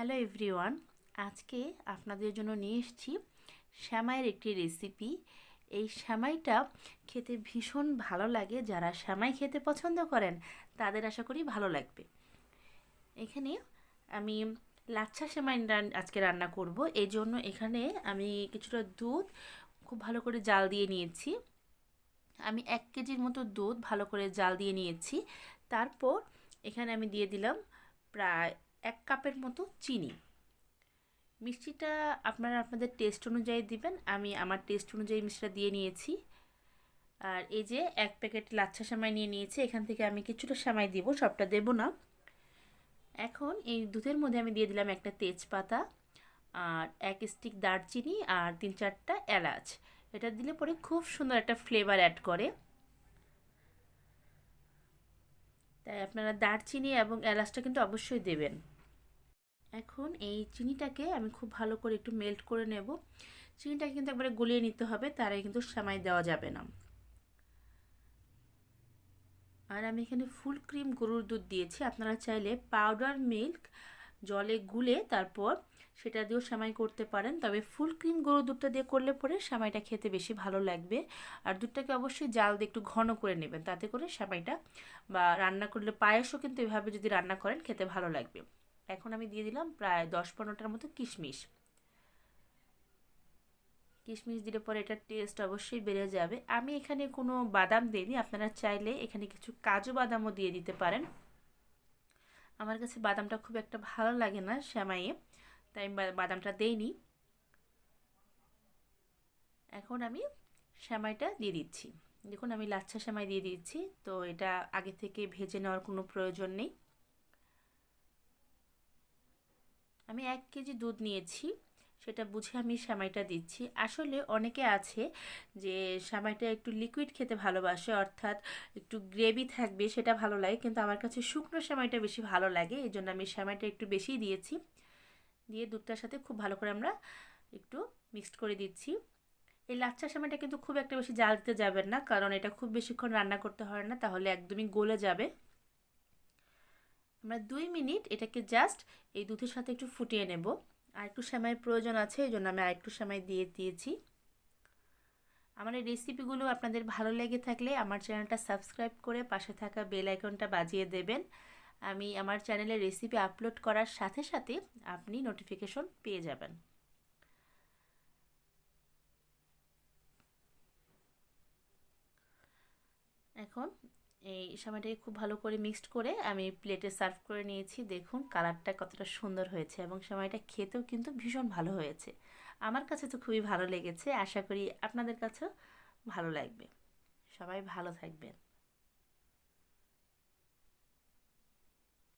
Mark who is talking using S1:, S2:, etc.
S1: Hello everyone, আজকে আপনাদের জন্য নিয়ে এসেছি সেমাইয়ের একটি রেসিপি। এই সেমাইটা খেতে ভীষণ ভালো লাগে। যারা সেমাই খেতে পছন্দ করেন তাদের আশা করি ভালো লাগবে। এখানে আমি লাচ্ছা সেমাই আজকে রান্না করব। এই জন্য এখানে আমি কিছুটা দুধ খুব ভালো করে জাল দিয়ে নিয়েছি। আমি 1 কেজির মতো দুধ ভালো করে জাল দিয়ে নিয়েছি। তারপর এখানে আমি দিয়ে দিলাম প্রায় 1 কাপের মতো চিনি। মিষ্টিটা আপনারা আপনাদের টেস্ট অনুযায়ী দিবেন। আমি আমার টেস্ট অনুযায়ী মিষ্টিটা দিয়ে নিয়েছি। আর এই যে 1 প্যাকেট লাচ্ছা সেমাই নিয়ে নিয়েছি, এখান থেকে আমি কিছুটা সেমাই দিব, সবটা দেব না। এখন এই দুধের মধ্যে আমি দিয়ে দিলাম একটা তেজপাতা আর 1 স্টিক দারচিনি আর 3-4টা এলাচ। এটা দিলে পরে খুব সুন্দর একটা ফ্লেভার অ্যাড করে। তাই আপনারা দারচিনি এবং এলাচটা কিন্তু অবশ্যই দেবেন। এখন এই চিনিটাকে আমি খুব ভালো করে একটু মেল্ট করে নেব। চিনিটাকে কিন্তু একবারে গলিয়ে নিতে হবে, তার আগে কিন্তু সেমাই দেওয়া যাবে না। আর আমি এখানে ফুল ক্রিম গরুর দুধ দিয়েছি। আপনারা চাইলে পাউডার মিল্ক জলে গুলে তারপর সেটা দিয়েও সেমাই করতে পারেন, তবে ফুল ক্রিম গরুর দুধটা দিয়ে করলে পরে সেমাইটা খেতে বেশি ভালো লাগবে। আর দুধটাকে অবশ্যই জাল দিয়ে একটু ঘন করে নেবেন, তাতে করে সেমাইটা বা রান্না করলে পায়েসও কিন্তু এভাবে যদি রান্না করেন খেতে ভালো লাগবে। এখন আমি দিয়ে দিলাম প্রায় 10-15টার মতো কিশমিশ। কিশমিশ দিলে পরে এটার টেস্ট অবশ্যই বেড়ে যাবে। আমি এখানে কোনো বাদাম দিইনি, আপনারা চাইলে এখানে কিছু কাজু বাদামও দিয়ে দিতে পারেন। আমার কাছে বাদামটা খুব একটা ভালো লাগে না সেমাইয়ে, তাই আমি বাদামটা দেইনি। এখন আমি সেমাইটা দিয়ে দিচ্ছি। দেখুন আমি লাচ্ছা সেমাই দিয়ে দিচ্ছি, তো এটা আগে থেকে ভেজে নেওয়ার কোনো প্রয়োজন নেই। আমি 1 কেজি দুধ নিয়েছি, সেটা বুঝে আমি সেমাইটা দিচ্ছি। আসলে অনেকে আছে যে সেমাইটা একটু লিকুইড খেতে ভালোবাসে, অর্থাৎ একটু গ্রেভি থাকবে সেটা ভালো লাগে, কিন্তু আমার কাছে শুকনো সেমাইটা বেশি ভালো লাগে। এই জন্য আমি সেমাইটা একটু বেশিই দিয়েছি। দিয়ে দুধটার সাথে খুব ভালো করে আমরা একটু মিক্সড করে দিচ্ছি। এই লাচ্ছা সেমাইটা কিন্তু খুব একটা বেশি জাল দিতে যাবেন না, কারণ এটা খুব বেশিক্ষণ রান্না করতে হয় না, তাহলে একদমই গলে যাবে। আমরা 2 মিনিট এটাকে জাস্ট এই দুধের সাথে একটু ফুটিয়ে নেব। আর একটু সেমাইয়ের প্রয়োজন আছে, এই জন্য আমি আরেকটু সেমাই দিয়ে দিয়েছি। আমার এই রেসিপিগুলো আপনাদের ভালো লেগে থাকলে আমার চ্যানেলটা সাবস্ক্রাইব করে পাশে থাকা বেল আইকনটা বাজিয়ে দেবেন। আমি আমার চ্যানেলে রেসিপি আপলোড করার সাথে সাথে আপনি নোটিফিকেশন পেয়ে যাবেন। এখন এই সেমাইটাকে খুব ভালো করে মিক্সড করে আমি প্লেটে সার্ভ করে নিয়েছি। দেখুন কালারটা কতটা সুন্দর হয়েছে এবং সেমাইটা খেতেও কিন্তু ভীষণ ভালো হয়েছে। আমার কাছে তো খুবই ভালো লেগেছে, আশা করি আপনাদের কাছেও ভালো লাগবে। সবাই ভালো থাকবেন।